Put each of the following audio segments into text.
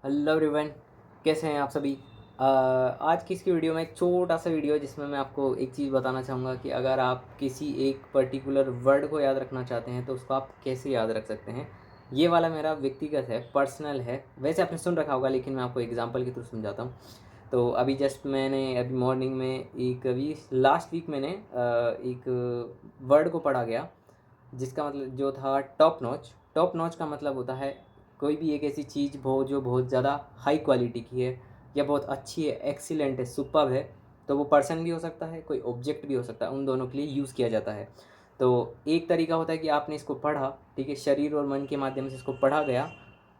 Hello everyone, कैसे हैं आप सभी। आज की इसकी वीडियो में एक छोटा सा वीडियो है जिसमें मैं आपको एक चीज़ बताना चाहूँगा कि अगर आप किसी एक पर्टिकुलर वर्ड को याद रखना चाहते हैं तो उसको आप कैसे याद रख सकते हैं। ये वाला मेरा व्यक्तिगत है, पर्सनल है। वैसे आपने सुन रखा होगा लेकिन मैं आपको एग्जांपल के थ्रू समझाता हूँ। तो अभी जस्ट मैंने अभी मॉर्निंग में एक अभी लास्ट वीक मैंने एक वर्ड को पढ़ा गया जिसका मतलब जो था टॉप नॉच। टॉप नॉच का मतलब होता है कोई भी एक ऐसी चीज़ जो बहुत ज़्यादा हाई क्वालिटी की है या बहुत अच्छी है, एक्सीलेंट है, सुपर्ब है। तो वो पर्सन भी हो सकता है, कोई ऑब्जेक्ट भी हो सकता है, उन दोनों के लिए यूज़ किया जाता है। तो एक तरीका होता है कि आपने इसको पढ़ा, ठीक है, शरीर और मन के माध्यम से इसको पढ़ा गया,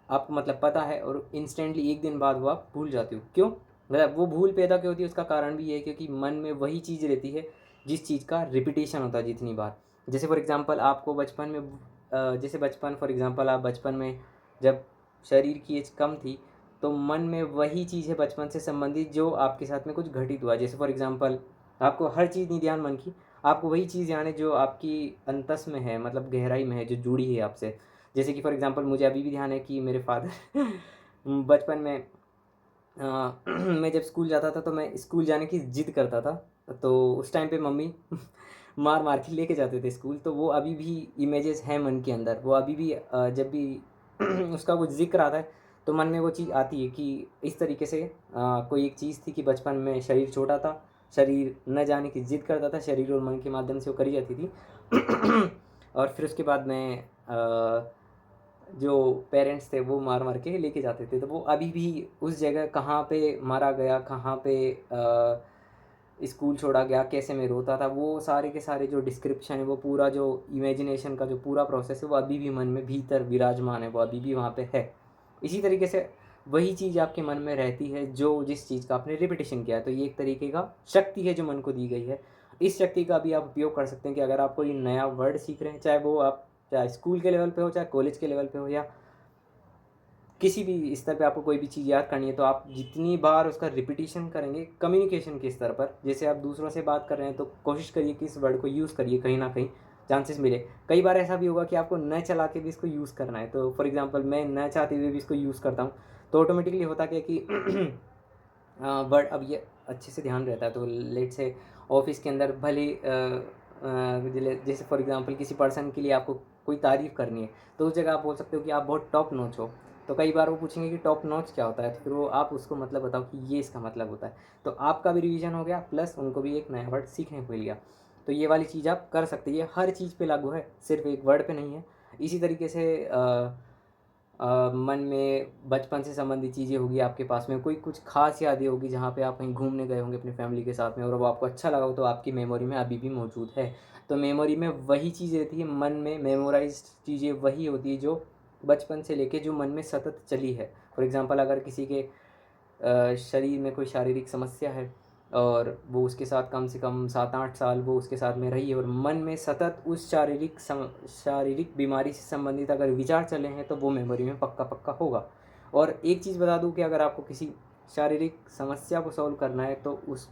आपको मतलब पता है और इंस्टेंटली एक दिन बाद वो आप भूल जाते हो। क्यों? मतलब वो भूल पैदा क्यों होती है, उसका कारण भी ये है क्योंकि मन में वही चीज़ रहती है जिस चीज़ का रिपीटेशन होता है जितनी बार। जैसे फॉर एग्ज़ाम्पल आपको बचपन में जैसे बचपन फॉर एग्ज़ाम्पल आप बचपन में जब शरीर की एज कम थी तो मन में वही चीज़ है बचपन से संबंधित जो आपके साथ में कुछ घटित हुआ। जैसे फॉर एग्ज़ाम्पल आपको हर चीज़ नहीं ध्यान मन की, आपको वही चीज़ याद है जो आपकी अंतस में है, मतलब गहराई में है, जो जुड़ी है आपसे। जैसे कि फॉर एग्ज़ाम्पल मुझे अभी भी ध्यान है कि मेरे फादर बचपन में मैं जब स्कूल जाता था तो मैं स्कूल जाने की ज़िद करता था। तो उस टाइम पे मम्मी मार मार के लेके जाते थे स्कूल। तो वो अभी भी इमेजेस हैं मन के अंदर। वो अभी भी जब भी उसका कुछ ज़िक्र आता है तो मन में वो चीज़ आती है कि इस तरीके से कोई एक चीज़ थी कि बचपन में शरीर छोटा था, शरीर न जाने की ज़िद करता था, शरीर और मन के माध्यम से वो करी जाती थी। और फिर उसके बाद मैं जो पेरेंट्स थे वो मार मार के लेके जाते थे। तो वो अभी भी उस जगह कहाँ पे मारा गया, कहाँ पे स्कूल छोड़ा गया, कैसे मैं रोता था, वो सारे के सारे जो डिस्क्रिप्शन है, वो पूरा जो इमेजिनेशन का जो पूरा प्रोसेस है वो अभी भी मन में भीतर विराजमान है, वो अभी भी वहाँ पे है। इसी तरीके से वही चीज़ आपके मन में रहती है जो जिस चीज़ का आपने रिपीटेशन किया है। तो ये एक तरीके का शक्ति है जो मन को दी गई है। इस शक्ति का भी आप उपयोग कर सकते हैं कि अगर आप कोई नया वर्ड सीख रहे हैं, चाहे वो आप चाहे स्कूल के लेवल पे हो, चाहे कॉलेज के लेवल पे हो, या किसी भी स्तर पे आपको कोई भी चीज़ याद करनी है, तो आप जितनी बार उसका रिपीटिशन करेंगे कम्युनिकेशन के स्तर पर, जैसे आप दूसरों से बात कर रहे हैं तो कोशिश करिए कि इस वर्ड को यूज़ करिए, कहीं ना कहीं चांसेस मिले। कई बार ऐसा भी होगा कि आपको न चला के भी इसको यूज़ करना है। तो फॉर एग्जांपल मैं न चाहते हुए भी इसको यूज़ करता हूँ। तो ऑटोमेटिकली होता क्या कि वर्ड अब ये अच्छे से ध्यान रहता है। तो लेट से ऑफिस के अंदर भले जैसे फॉर एग्जांपल किसी पर्सन के लिए आपको कोई तारीफ़ करनी है तो उस जगह आप बोल सकते हो कि आप बहुत टॉप नॉच हो। तो कई बार वो पूछेंगे कि टॉप नॉच क्या होता है, तो फिर वो आप उसको मतलब बताओ कि ये इसका मतलब होता है। तो आपका भी रिवीजन हो गया, प्लस उनको भी एक नया वर्ड सीखने को मिल गया। तो ये वाली चीज़ आप कर सकते हैं, ये हर चीज़ पे लागू है, सिर्फ एक वर्ड पे नहीं है। इसी तरीके से मन में बचपन से संबंधित चीज़ें होगी, आपके पास में कोई कुछ खास यादें होगी जहाँ पे आप कहीं घूमने गए होंगे अपनी फैमिली के साथ में और वो आपको अच्छा लगा हो, तो आपकी मेमोरी में अभी भी मौजूद है। तो मेमोरी में वही चीज़ रहती है, मन में मेमोराइज्ड चीज़ें वही होती है जो बचपन से लेके जो मन में सतत चली है। फॉर एग्ज़ाम्पल अगर किसी के शरीर में कोई शारीरिक समस्या है और वो उसके साथ कम से कम 7-8 साल वो उसके साथ में रही है और मन में सतत उस शारीरिक बीमारी से संबंधित अगर विचार चले हैं तो वो मेमोरी में पक्का पक्का होगा। और एक चीज़ बता दूं कि अगर आपको किसी शारीरिक समस्या को सॉल्व करना है तो उस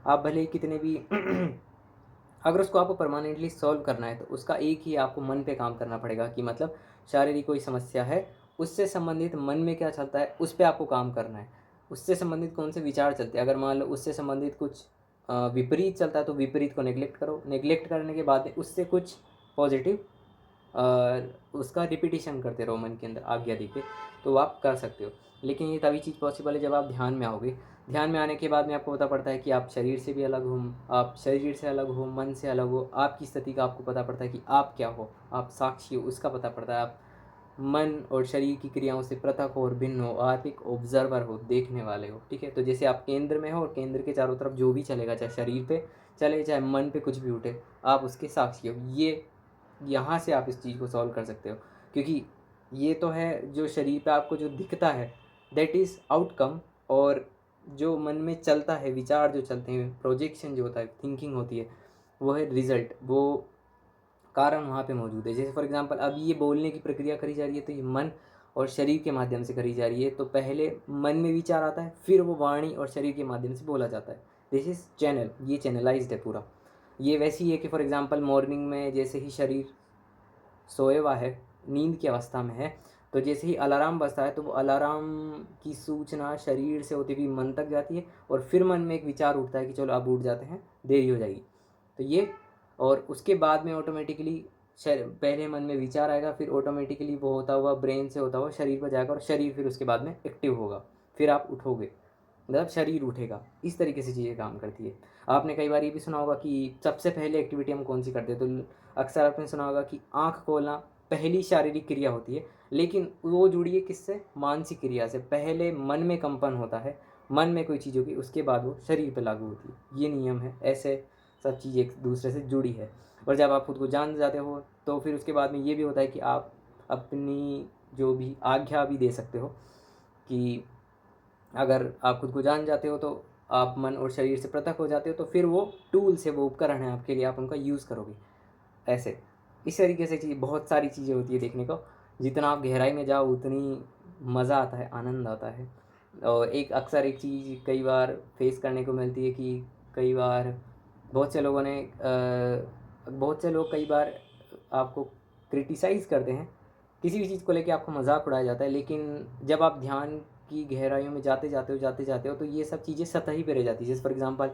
आप भले ही कितने भी अगर उसको आपको परमानेंटली सॉल्व करना है तो उसका एक ही आपको मन पे काम करना पड़ेगा कि मतलब शारीरिक कोई समस्या है, उससे संबंधित मन में क्या चलता है उस पे आपको काम करना है। उससे संबंधित कौन से विचार चलते हैं, अगर मान लो उससे संबंधित कुछ विपरीत चलता है तो विपरीत को नेग्लेक्ट करो, नेग्लेक्ट करने के बाद में उससे कुछ पॉजिटिव उसका रिपीटिशन करते रहो मन के अंदर आज्ञा देके, तो आप कर सकते हो। लेकिन ये तभी चीज़ पॉसिबल है जब आप ध्यान में आओगे। ध्यान में आने के बाद में आपको पता पड़ता है कि आप शरीर से भी अलग हो, आप शरीर से अलग हो, मन से अलग हो, आपकी स्थिति का आपको पता पड़ता है कि आप क्या हो, आप साक्षी हो उसका पता पड़ता है। आप मन और शरीर की क्रियाओं से पृथक हो और भिन्न हो, आप एक ऑब्जर्वर हो, देखने वाले हो। ठीक है, तो जैसे आप केंद्र में हो और केंद्र के चारों तरफ जो भी चलेगा, चाहे शरीर पे चले चाहे मन पे कुछ भी उठे, आप उसके साक्षी हो। ये यहाँ से आप इस चीज़ को सॉल्व कर सकते हो, क्योंकि ये तो है जो शरीर पे आपको जो दिखता है दैट इज़ आउटकम, और जो मन में चलता है, विचार जो चलते हैं, प्रोजेक्शन जो होता है, थिंकिंग होती है, वो है रिजल्ट, वो कारण वहाँ पे मौजूद है। जैसे फॉर एग्जांपल अभी ये बोलने की प्रक्रिया करी जा रही है तो ये मन और शरीर के माध्यम से करी जा रही है। तो पहले मन में विचार आता है, फिर वो वाणी और शरीर के माध्यम से बोला जाता है। दिस इज़ चैनल, ये चैनलाइज्ड है पूरा। ये वैसी है कि फॉर एग्जांपल मॉर्निंग में जैसे ही शरीर सोए हुआ है, नींद की अवस्था में है, तो जैसे ही अलार्म बजता है तो वो अलार्म की सूचना शरीर से होती हुई मन तक जाती है और फिर मन में एक विचार उठता है कि चलो अब उठ जाते हैं, देरी हो जाएगी। तो ये, और उसके बाद में ऑटोमेटिकली पहले मन में विचार आएगा, फिर ऑटोमेटिकली वो होता हुआ ब्रेन से होता हुआ शरीर पर जाएगा और शरीर फिर उसके बाद में एक्टिव होगा, फिर आप उठोगे, मतलब शरीर उठेगा। इस तरीके से चीज़ें काम करती है। आपने कई बार ये भी सुना होगा कि सबसे पहले एक्टिविटी हम कौन सी करते हैं, तो अक्सर आपने सुना होगा कि आँख खोलना पहली शारीरिक क्रिया होती है, लेकिन वो जुड़ी है किससे, मानसिक क्रिया से। पहले मन में कंपन होता है, मन में कोई चीज़ होगी, उसके बाद वो शरीर पर लागू होती है। ये नियम है, ऐसे सब चीज़ एक दूसरे से जुड़ी है। और जब आप खुद को जान जाते हो तो फिर उसके बाद में ये भी होता है कि आप अपनी जो भी आज्ञा भी दे सकते हो कि अगर आप खुद को जान जाते हो तो आप मन और शरीर से पृथक हो जाते हो, तो फिर वो टूल्स है, वो उपकरण है आपके लिए, आप उनका यूज़ करोगे। ऐसे इस तरीके से चीज़, बहुत सारी चीज़ें होती है देखने को। जितना आप गहराई में जाओ उतनी मज़ा आता है, आनंद आता है। और एक अक्सर एक चीज़ कई बार फेस करने को मिलती है कि कई बार बहुत से लोगों ने बहुत से लोग कई बार आपको क्रिटिसाइज़ करते हैं, किसी भी चीज़ को लेके आपका मजाक उड़ाया जाता है, लेकिन जब आप ध्यान की गहराइयों में जाते जाते हो तो ये सब चीज़ें सतही पे रह जाती है। जैसे फॉर एग्जांपल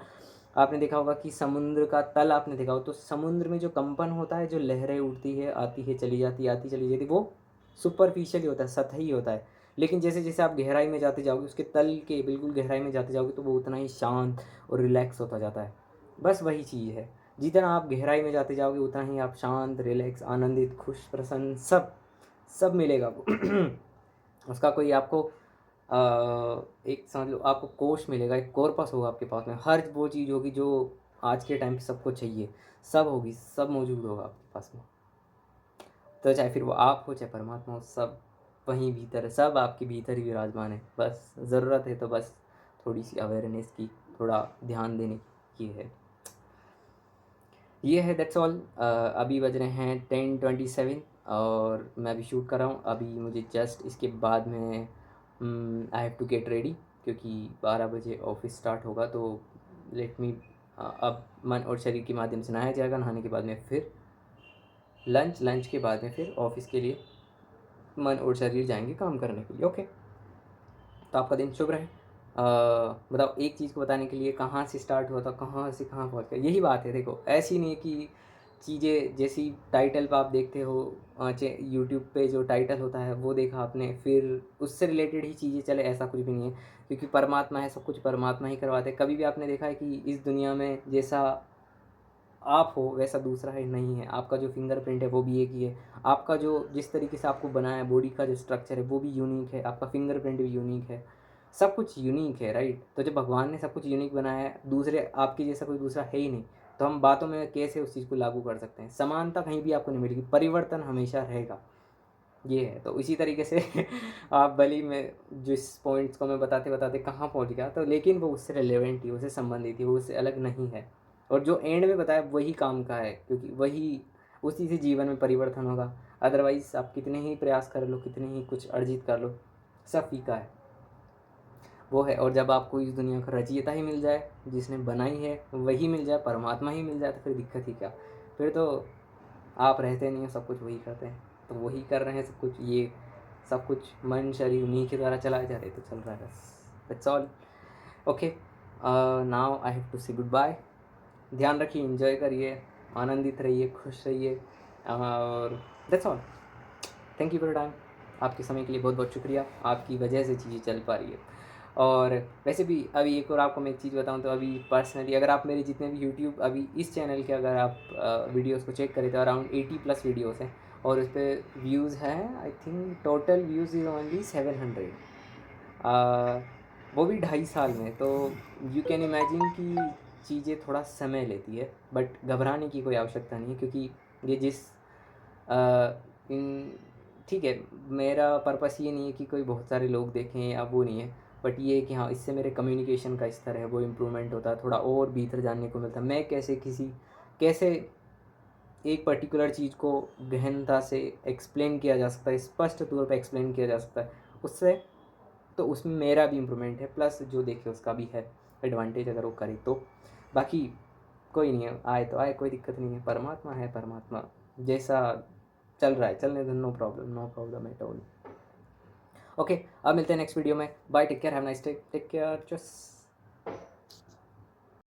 आपने देखा होगा कि समुद्र का तल आपने देखा हो, तो समुद्र में जो कंपन होता है, जो लहरें उठती है, आती है, चली जाती है, आती चली जाती है, वो सुपरफिशियल होता है, सतही होता है। लेकिन जैसे जैसे आप गहराई में जाते जाओगे, उसके तल के बिल्कुल गहराई में जाते जाओगे, तो वो उतना ही शांत और रिलैक्स होता जाता है। बस वही चीज़ है, जितना आप गहराई में जाते जाओगे उतना ही आप शांत, रिलैक्स, आनंदित, खुश, प्रसन्न, सब सब मिलेगा आपको। उसका कोई आपको एक समझ लो आपको कोष मिलेगा, एक कॉर्पस होगा आपके पास में, हर वो चीज़ होगी जो आज के टाइम पे सबको चाहिए, सब होगी, सब मौजूद होगा आपके पास में। तो चाहे फिर वो आप हो, चाहे परमात्मा हो, सब वहीं भीतर है, सब आपके भीतर ही विराजमान है। बस ज़रूरत है तो बस थोड़ी सी अवेयरनेस की, थोड़ा ध्यान देने की है। ये है, दैट्स ऑल। अभी बज रहे हैं 10:27 और मैं अभी शूट कर रहा हूँ। अभी मुझे जस्ट इसके बाद में I have to get ready, क्योंकि 12 बजे ऑफिस स्टार्ट होगा। तो लेट मी, अब मन और शरीर के माध्यम से नहाया जाएगा, नहाने के बाद में फिर लंच, लंच के बाद में फिर ऑफिस के लिए मन और शरीर जाएंगे काम करने के लिए। ओके, तो आपका दिन शुभ रहे। बताओ, एक चीज़ को बताने के लिए कहाँ से स्टार्ट हुआ था, कहाँ से कहाँ पहुँच गया, यही बात है। देखो, ऐसी नहीं है कि चीज़ें जैसी टाइटल पे आप देखते हो, यूट्यूब पे जो टाइटल होता है वो देखा आपने, फिर उससे रिलेटेड ही चीज़ें चले, ऐसा कुछ भी नहीं है। क्योंकि परमात्मा है, सब कुछ परमात्मा ही करवाते हैं। कभी भी आपने देखा है कि इस दुनिया में जैसा आप हो वैसा दूसरा है, नहीं है। आपका जो फिंगरप्रिंट है वो भी एक ही है। आपका जो जिस तरीके से आपको बनाया है, बॉडी का जो स्ट्रक्चर है वो भी यूनिक है, आपका फिंगरप्रिंट भी यूनिक है, सब कुछ यूनिक है, राइट। तो जब भगवान ने सब कुछ यूनिक बनाया है, दूसरे आपके जैसा कोई दूसरा है ही नहीं, तो हम बातों में कैसे उस चीज़ को लागू कर सकते हैं। समानता कहीं भी आपको नहीं मिलेगी, परिवर्तन हमेशा रहेगा, ये है। तो इसी तरीके से आप भली में जिस पॉइंट्स को मैं बताते बताते कहाँ पहुँच गया, तो लेकिन वो उससे रिलेवेंट ही, उससे संबंधित ही, वो उससे अलग नहीं है। और जो एंड में बताया वही काम का है, क्योंकि वही, उसी से जीवन में परिवर्तन होगा। अदरवाइज़ आप कितने ही प्रयास कर लो, कितने ही कुछ अर्जित कर लो, सब फीका है, वो है। और जब आपको इस दुनिया का रचयिता ही मिल जाए, जिसने बनाई है वही मिल जाए, परमात्मा ही मिल जाए, तो फिर दिक्कत ही क्या। फिर तो आप रहते नहीं हो, सब कुछ वही करते हैं, तो वही कर रहे हैं सब कुछ। ये सब कुछ मन शरीर उन्हीं के द्वारा चलाए जा रहे, तो चल रहा है, बस that's all. Okay, now I have to say goodbye. ध्यान रखिए, एंजॉय करिए, आनंदित रहिए, खुश रहिए, और that's all. Thank you for time. आपके समय के लिए बहुत बहुत शुक्रिया, आपकी वजह से चीज़ें चल पा रही है। और वैसे भी अभी एक और आपको मैं एक चीज़ बताऊं, तो अभी पर्सनली अगर आप मेरे जितने भी यूट्यूब अभी इस चैनल के अगर आप वीडियोस को चेक करें, तो अराउंड 80+ वीडियोस हैं, और उस पर व्यूज़ हैं, I think total views is only 700, वो भी 2.5 साल में। तो यू कैन इमेजिन कि चीज़ें थोड़ा समय लेती है, बट घबराने की कोई आवश्यकता नहीं है, क्योंकि ये जिस इन ठीक है, मेरा पर्पस ये नहीं है कि कोई बहुत सारे लोग देखें, या वो नहीं है, बट ये है कि हाँ, इससे मेरे कम्युनिकेशन का स्तर है वो इम्प्रूवमेंट होता है, थोड़ा और भीतर जानने को मिलता है, मैं कैसे एक पर्टिकुलर चीज़ को गहनता से एक्सप्लेन किया जा सकता है, स्पष्ट तौर पर एक्सप्लेन किया जा सकता है उससे। तो उसमें मेरा भी इम्प्रूवमेंट है, प्लस जो देखे उसका भी है एडवांटेज, अगर वो करे तो। बाकी कोई नहीं है, आए तो आए, कोई दिक्कत नहीं है, परमात्मा है, परमात्मा जैसा चल रहा है चलने दो, no problem, no problem at all. Okay, अब मिलते हैं नेक्स्ट वीडियो में। Bye, take care, have nice day, take care, चस।